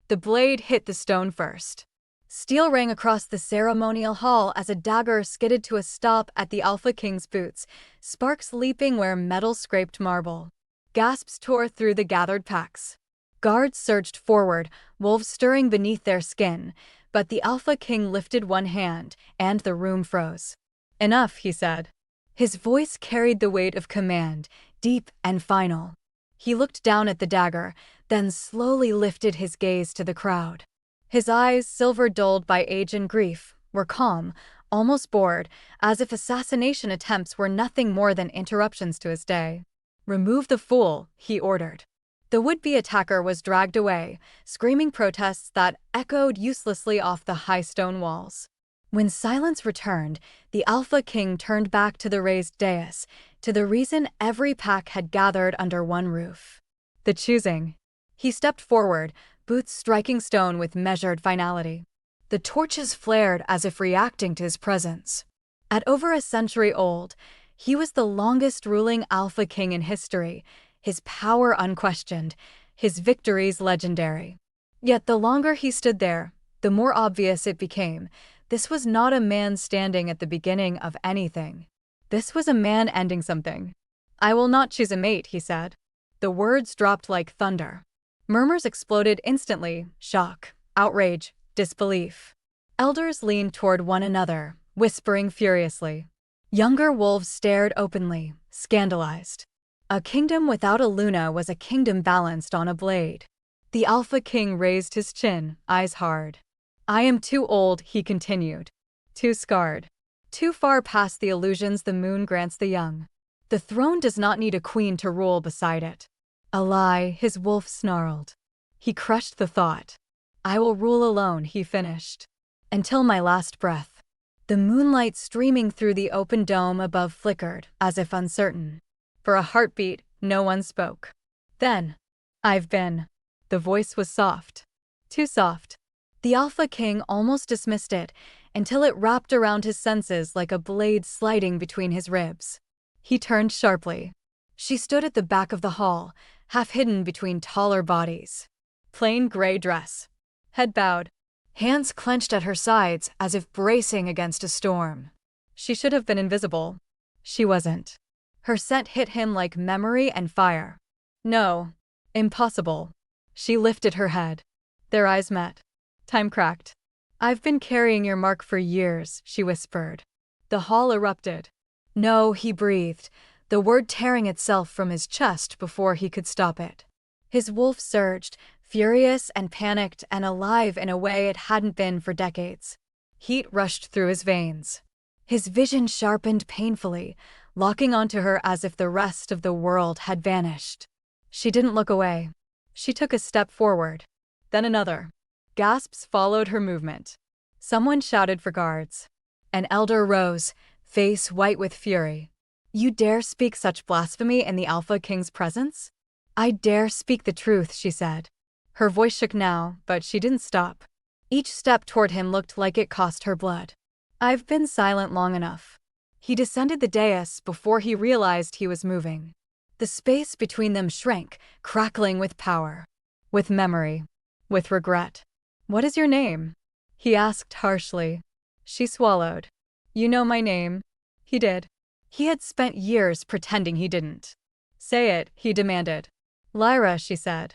The blade hit the stone first. Steel rang across the ceremonial hall as a dagger skidded to a stop at the Alpha King's boots, sparks leaping where metal scraped marble. Gasps tore through the gathered packs. Guards surged forward, wolves stirring beneath their skin, but the Alpha King lifted one hand, and the room froze. "Enough," he said. His voice carried the weight of command, deep and final. He looked down at the dagger, then slowly lifted his gaze to the crowd. His eyes, silver-dulled by age and grief, were calm, almost bored, as if assassination attempts were nothing more than interruptions to his day. "Remove the fool," he ordered. The would-be attacker was dragged away, screaming protests that echoed uselessly off the high stone walls. When silence returned, the Alpha King turned back to the raised dais, to the reason every pack had gathered under one roof. The choosing. He stepped forward, boots striking stone with measured finality. The torches flared as if reacting to his presence. At over a century old, he was the longest ruling Alpha King in history, his power unquestioned, his victories legendary. Yet the longer he stood there, the more obvious it became. This was not a man standing at the beginning of anything. This was a man ending something. "I will not choose a mate," he said. The words dropped like thunder. Murmurs exploded instantly, shock, outrage, disbelief. Elders leaned toward one another, whispering furiously. Younger wolves stared openly, scandalized. A kingdom without a Luna was a kingdom balanced on a blade. The Alpha King raised his chin, eyes hard. "I am too old," he continued. "Too scarred. Too far past the illusions the moon grants the young. The throne does not need a queen to rule beside it." "A lie," his wolf snarled. He crushed the thought. "I will rule alone," he finished. "Until my last breath." The moonlight streaming through the open dome above flickered, as if uncertain. For a heartbeat, no one spoke. Then, "I've been." The voice was soft. Too soft. The Alpha King almost dismissed it, until it wrapped around his senses like a blade sliding between his ribs. He turned sharply. She stood at the back of the hall, half hidden between taller bodies. Plain gray dress. Head bowed. Hands clenched at her sides as if bracing against a storm. She should have been invisible. She wasn't. Her scent hit him like memory and fire. "No. Impossible." She lifted her head. Their eyes met. Time cracked. "I've been carrying your mark for years," she whispered. The hall erupted. "No," he breathed, the word tearing itself from his chest before he could stop it. His wolf surged, furious and panicked and alive in a way it hadn't been for decades. Heat rushed through his veins. His vision sharpened painfully, locking onto her as if the rest of the world had vanished. She didn't look away. She took a step forward. Then another. Gasps followed her movement. Someone shouted for guards. An elder rose, face white with fury. "You dare speak such blasphemy in the Alpha King's presence?" "I dare speak the truth," she said. Her voice shook now, but she didn't stop. Each step toward him looked like it cost her blood. "I've been silent long enough." He descended the dais before he realized he was moving. The space between them shrank, crackling with power. With memory. With regret. "What is your name?" he asked harshly. She swallowed. "You know my name." He did. He had spent years pretending he didn't. "Say it," he demanded. "Lyra," she said.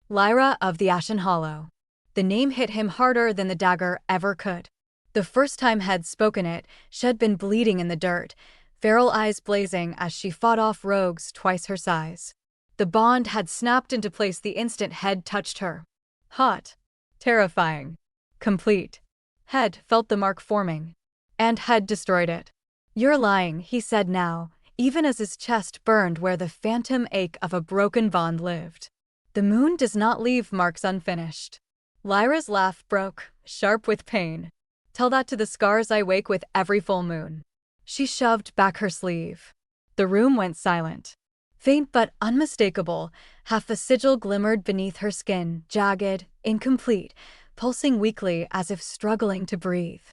"Lyra of the Ashen Hollow." The name hit him harder than the dagger ever could. The first time Head spoken it, she'd been bleeding in the dirt, feral eyes blazing as she fought off rogues twice her size. The bond had snapped into place the instant Head touched her. Hot. Terrifying. Complete. Head felt the mark forming. And had destroyed it. "You're lying," he said now, even as his chest burned where the phantom ache of a broken bond lived. "The moon does not leave marks unfinished." Lyra's laugh broke, sharp with pain. "Tell that to the scars I wake with every full moon." She shoved back her sleeve. The room went silent. Faint but unmistakable, half a sigil glimmered beneath her skin, jagged, incomplete, pulsing weakly as if struggling to breathe.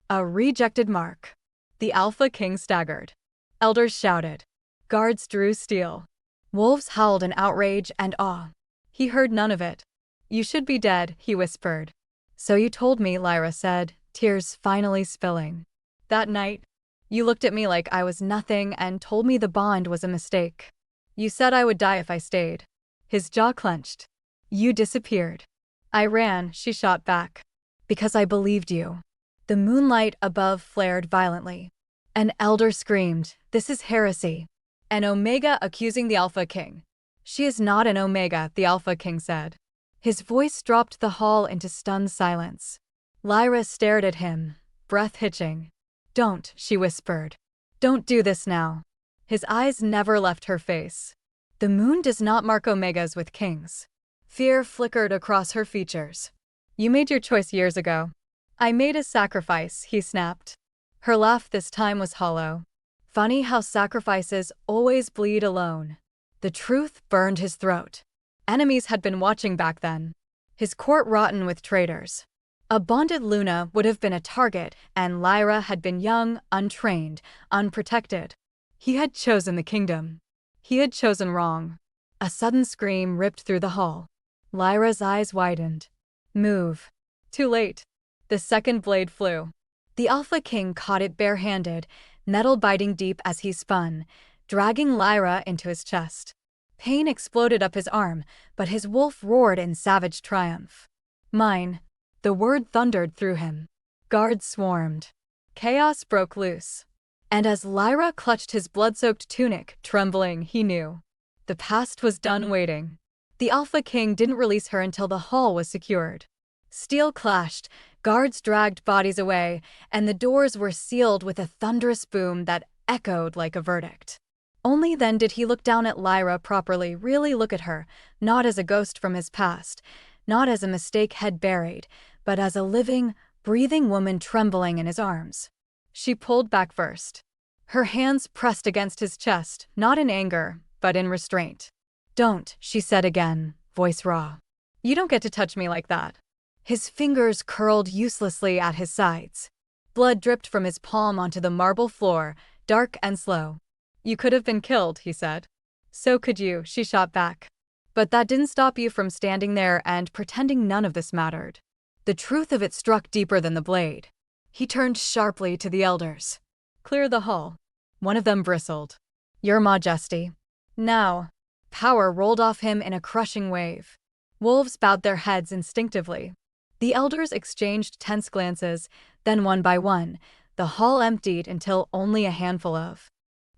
A rejected mark. The Alpha King staggered. Elders shouted. Guards drew steel. Wolves howled in outrage and awe. He heard none of it. You should be dead, he whispered. So you told me, Lyra said, tears finally spilling. That night, you looked at me like I was nothing and told me the bond was a mistake. You said I would die if I stayed. His jaw clenched. You disappeared. I ran, she shot back. Because I believed you. The moonlight above flared violently. An elder screamed, "This is heresy." An Omega accusing the Alpha King. She is not an Omega, the Alpha King said. His voice dropped the hall into stunned silence. Lyra stared at him, breath hitching. Don't, she whispered. Don't do this now. His eyes never left her face. The moon does not mark Omegas with kings. Fear flickered across her features. You made your choice years ago. I made a sacrifice, he snapped. Her laugh this time was hollow. Funny how sacrifices always bleed alone. The truth burned his throat. Enemies had been watching back then. His court rotten with traitors. A bonded Luna would have been a target, and Lyra had been young, untrained, unprotected. He had chosen the kingdom. He had chosen wrong. A sudden scream ripped through the hall. Lyra's eyes widened. Move. Too late. The second blade flew. The Alpha King caught it barehanded, metal biting deep as he spun, dragging Lyra into his chest. Pain exploded up his arm, but his wolf roared in savage triumph. Mine. The word thundered through him. Guards swarmed. Chaos broke loose. And as Lyra clutched his blood-soaked tunic, trembling, he knew. The past was done waiting. The Alpha King didn't release her until the hall was secured. Steel clashed, guards dragged bodies away, and the doors were sealed with a thunderous boom that echoed like a verdict. Only then did he look down at Lyra properly, really look at her, not as a ghost from his past, not as a mistake head buried, but as a living, breathing woman trembling in his arms. She pulled back first. Her hands pressed against his chest, not in anger, but in restraint. Don't, she said again, voice raw. You don't get to touch me like that. His fingers curled uselessly at his sides. Blood dripped from his palm onto the marble floor, dark and slow. You could have been killed, he said. So could you, she shot back. But that didn't stop you from standing there and pretending none of this mattered. The truth of it struck deeper than the blade. He turned sharply to the elders. Clear the hall. One of them bristled. Your Majesty. Now. Power rolled off him in a crushing wave. Wolves bowed their heads instinctively. The elders exchanged tense glances, then one by one, the hall emptied until only a handful of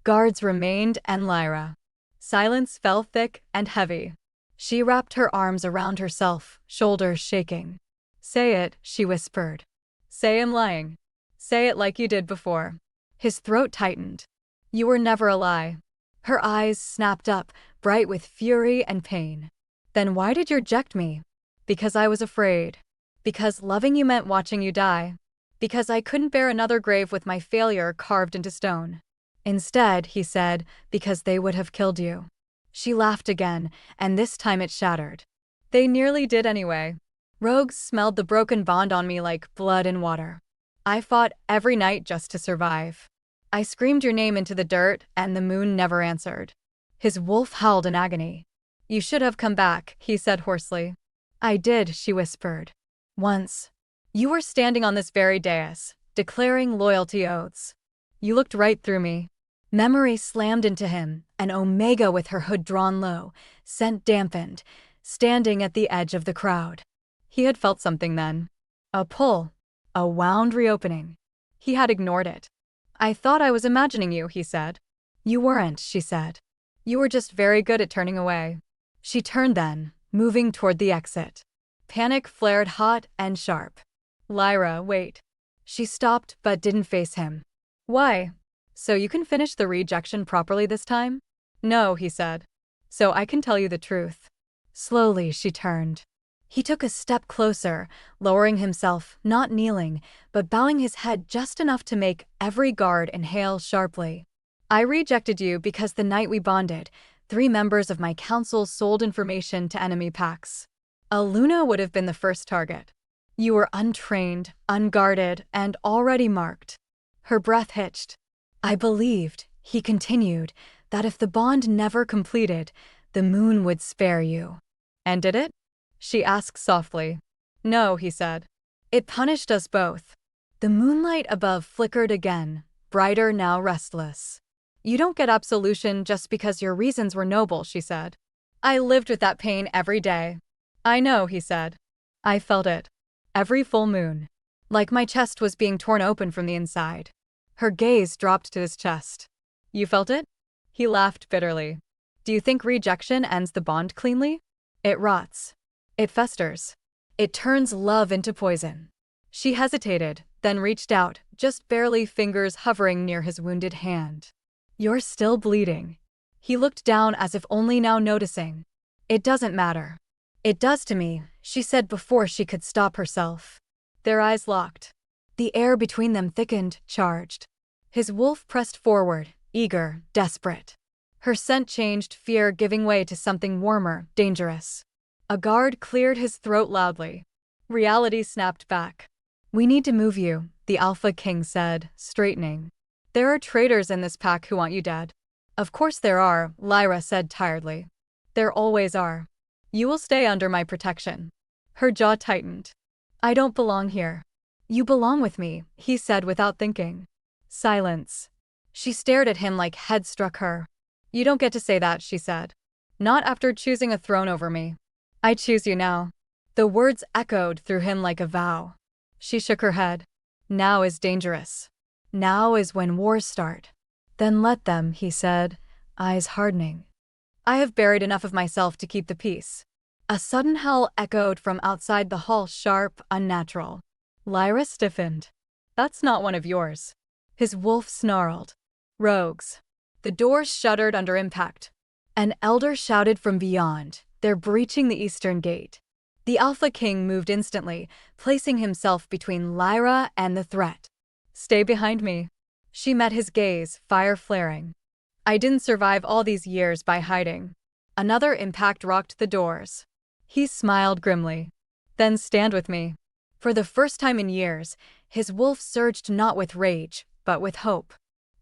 guards remained and Lyra. Silence fell thick and heavy. She wrapped her arms around herself, shoulders shaking. Say it, she whispered. Say I'm lying. Say it like you did before. His throat tightened. You were never a lie. Her eyes snapped up, bright with fury and pain. Then why did you reject me? Because I was afraid. Because loving you meant watching you die. Because I couldn't bear another grave with my failure carved into stone. Instead, he said, because they would have killed you. She laughed again, and this time it shattered. They nearly did anyway. Rogues smelled the broken bond on me like blood and water. I fought every night just to survive. I screamed your name into the dirt, and the moon never answered. His wolf howled in agony. You should have come back, he said hoarsely. I did, she whispered. Once. You were standing on this very dais, declaring loyalty oaths. You looked right through me. Memory slammed into him, an Omega with her hood drawn low, scent dampened, standing at the edge of the crowd. He had felt something then. A pull. A wound reopening. He had ignored it. I thought I was imagining you, he said. You weren't, she said. You were just very good at turning away. She turned then, moving toward the exit. Panic flared hot and sharp. Lyra, wait. She stopped but didn't face him. Why? So you can finish the rejection properly this time? No, he said. So I can tell you the truth. Slowly she turned. He took a step closer, lowering himself, not kneeling, but bowing his head just enough to make every guard inhale sharply. I rejected you because the night we bonded, 3 members of my council sold information to enemy packs. A Luna would have been the first target. You were untrained, unguarded, and already marked. Her breath hitched. I believed, he continued, that if the bond never completed, the moon would spare you. And did it? she asked softly. No, he said. It punished us both. The moonlight above flickered again, brighter now restless. You don't get absolution just because your reasons were noble, she said. I lived with that pain every day. I know, he said. I felt it. Every full moon. Like my chest was being torn open from the inside. Her gaze dropped to his chest. You felt it? He laughed bitterly. Do you think rejection ends the bond cleanly? It rots. It festers. It turns love into poison. She hesitated, then reached out, just barely, fingers hovering near his wounded hand. You're still bleeding. He looked down as if only now noticing. It doesn't matter. It does to me, she said before she could stop herself. Their eyes locked. The air between them thickened, charged. His wolf pressed forward, eager, desperate. Her scent changed, fear giving way to something warmer, dangerous. A guard cleared his throat loudly. Reality snapped back. We need to move you, the Alpha King said, straightening. There are traitors in this pack who want you dead. Of course there are, Lyra said tiredly. There always are. You will stay under my protection. Her jaw tightened. I don't belong here. You belong with me, he said without thinking. Silence. She stared at him like head struck her. You don't get to say that, she said. Not after choosing a throne over me. I choose you now. The words echoed through him like a vow. She shook her head. Now is dangerous. Now is when wars start. Then let them, he said, eyes hardening. I have buried enough of myself to keep the peace. A sudden howl echoed from outside the hall, sharp, unnatural. Lyra stiffened. That's not one of yours. His wolf snarled. Rogues. The doors shuddered under impact. An elder shouted from beyond, they're breaching the eastern gate. The Alpha King moved instantly, placing himself between Lyra and the threat. Stay behind me. She met his gaze, fire flaring. I didn't survive all these years by hiding. Another impact rocked the doors. He smiled grimly. Then stand with me. For the first time in years, his wolf surged not with rage, but with hope.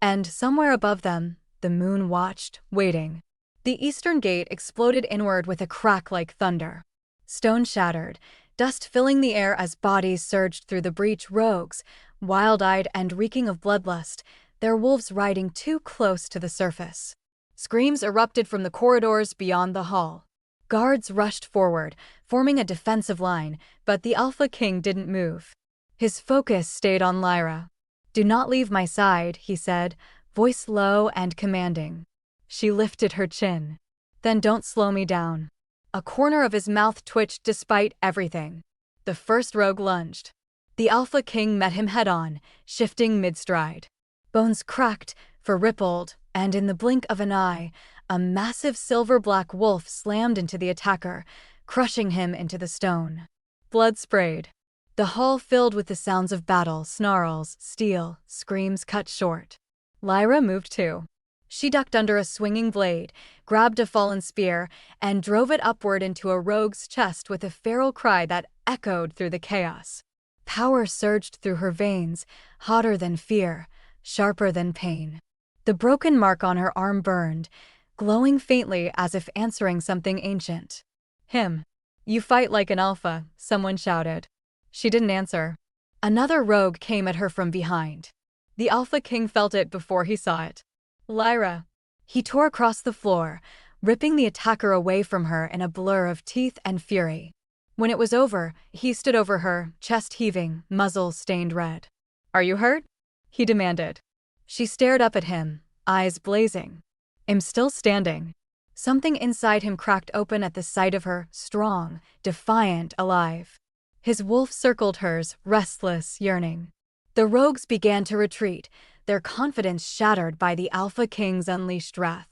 And somewhere above them, the moon watched, waiting. The eastern gate exploded inward with a crack like thunder. Stone shattered, dust filling the air as bodies surged through the breach. Rogues, wild-eyed and reeking of bloodlust, their wolves riding too close to the surface. Screams erupted from the corridors beyond the hall. Guards rushed forward, forming a defensive line, but the Alpha King didn't move. His focus stayed on Lyra. Do not leave my side, he said, voice low and commanding. She lifted her chin. Then don't slow me down. A corner of his mouth twitched despite everything. The first rogue lunged. The Alpha King met him head-on, shifting mid-stride. Bones cracked, fur rippled, and in the blink of an eye, a massive silver-black wolf slammed into the attacker, crushing him into the stone. Blood sprayed. The hall filled with the sounds of battle, snarls, steel, screams cut short. Lyra moved too. She ducked under a swinging blade, grabbed a fallen spear, and drove it upward into a rogue's chest with a feral cry that echoed through the chaos. Power surged through her veins, hotter than fear, sharper than pain. The broken mark on her arm burned, glowing faintly as if answering something ancient. Him. You fight like an alpha, someone shouted. She didn't answer. Another rogue came at her from behind. The Alpha King felt it before he saw it. Lyra. He tore across the floor, ripping the attacker away from her in a blur of teeth and fury. When it was over, he stood over her, chest heaving, muzzle stained red. Are you hurt? He demanded. She stared up at him, eyes blazing. I'm still standing. Something inside him cracked open at the sight of her, strong, defiant, alive. His wolf circled hers, restless, yearning. The rogues began to retreat, their confidence shattered by the Alpha King's unleashed wrath.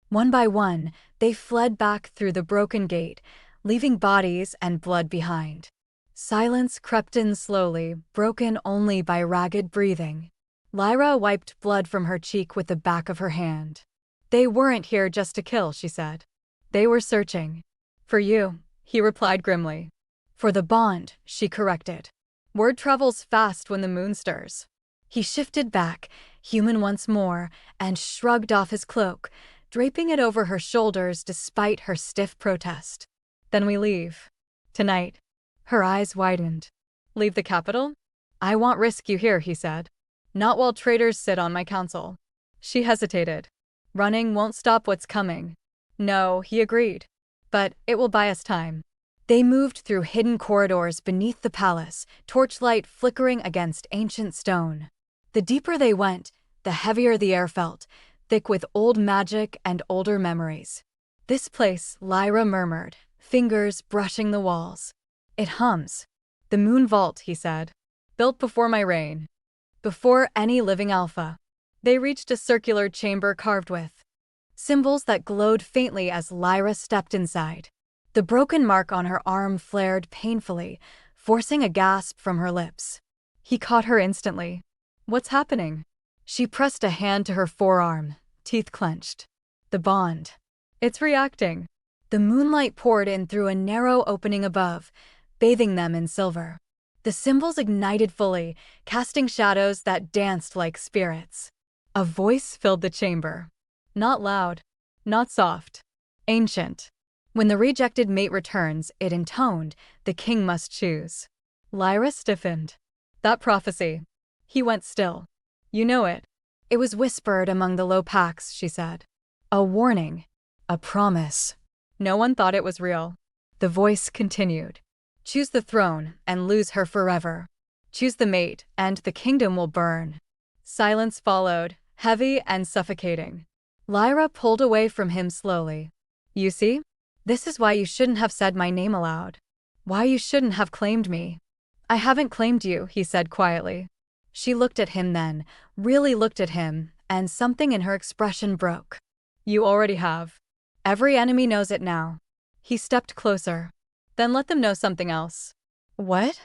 One by one, they fled back through the broken gate, leaving bodies and blood behind. Silence crept in slowly, broken only by ragged breathing. Lyra wiped blood from her cheek with the back of her hand. They weren't here just to kill, she said. They were searching. For you, he replied grimly. For the bond, she corrected. Word travels fast when the moon stirs. He shifted back, human once more, and shrugged off his cloak, draping it over her shoulders despite her stiff protest. Then we leave. Tonight. Her eyes widened. Leave the capital? I won't risk you here, he said. Not while traitors sit on my council. She hesitated. Running won't stop what's coming. No, he agreed. But it will buy us time. They moved through hidden corridors beneath the palace, torchlight flickering against ancient stone. The deeper they went, the heavier the air felt, thick with old magic and older memories. This place, Lyra murmured, fingers brushing the walls. It hums. The moon vault, he said. Built before my reign. Before any living alpha. They reached a circular chamber carved with symbols that glowed faintly as Lyra stepped inside. The broken mark on her arm flared painfully, forcing a gasp from her lips. He caught her instantly. What's happening? She pressed a hand to her forearm, teeth clenched. The bond. It's reacting. The moonlight poured in through a narrow opening above, bathing them in silver. The symbols ignited fully, casting shadows that danced like spirits. A voice filled the chamber. Not loud, not soft, ancient. When the rejected mate returns, it intoned, the king must choose. Lyra stiffened. That prophecy. He went still. You know it. It was whispered among the low packs, she said. A warning. A promise. No one thought it was real. The voice continued. Choose the throne and lose her forever. Choose the mate and the kingdom will burn. Silence followed, heavy and suffocating. Lyra pulled away from him slowly. You see? This is why you shouldn't have said my name aloud. Why you shouldn't have claimed me. I haven't claimed you, he said quietly. She looked at him then, really looked at him, and something in her expression broke. You already have. Every enemy knows it now. He stepped closer. Then let them know something else. What?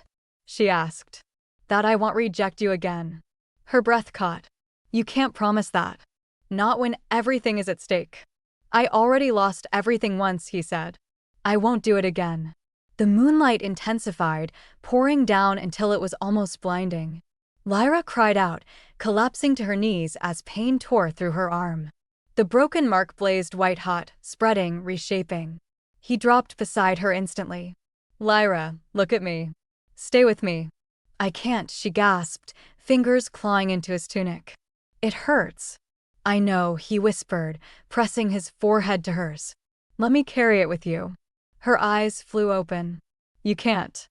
She asked. That I won't reject you again. Her breath caught. You can't promise that. Not when everything is at stake. I already lost everything once, he said. I won't do it again. The moonlight intensified, pouring down until it was almost blinding. Lyra cried out, collapsing to her knees as pain tore through her arm. The broken mark blazed white-hot, spreading, reshaping. He dropped beside her instantly. Lyra, look at me. Stay with me. I can't, she gasped, fingers clawing into his tunic. It hurts. I know, he whispered, pressing his forehead to hers. Let me carry it with you. Her eyes flew open. You can't.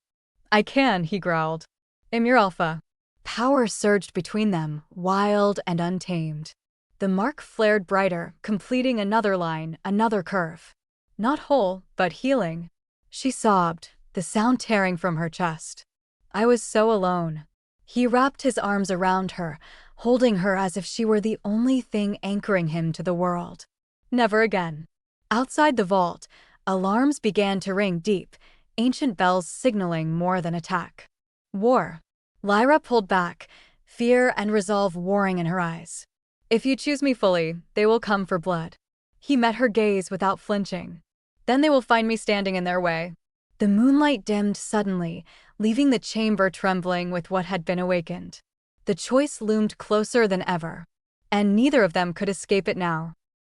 I can, he growled. Ymir Alpha. Power surged between them, wild and untamed. The mark flared brighter, completing another line, another curve. Not whole, but healing. She sobbed, the sound tearing from her chest. I was so alone. He wrapped his arms around her, holding her as if she were the only thing anchoring him to the world. Never again. Outside the vault, alarms began to ring deep, ancient bells signaling more than attack. War. Lyra pulled back, fear and resolve warring in her eyes. If you choose me fully, they will come for blood. He met her gaze without flinching. Then they will find me standing in their way. The moonlight dimmed suddenly, leaving the chamber trembling with what had been awakened. The choice loomed closer than ever. And neither of them could escape it now.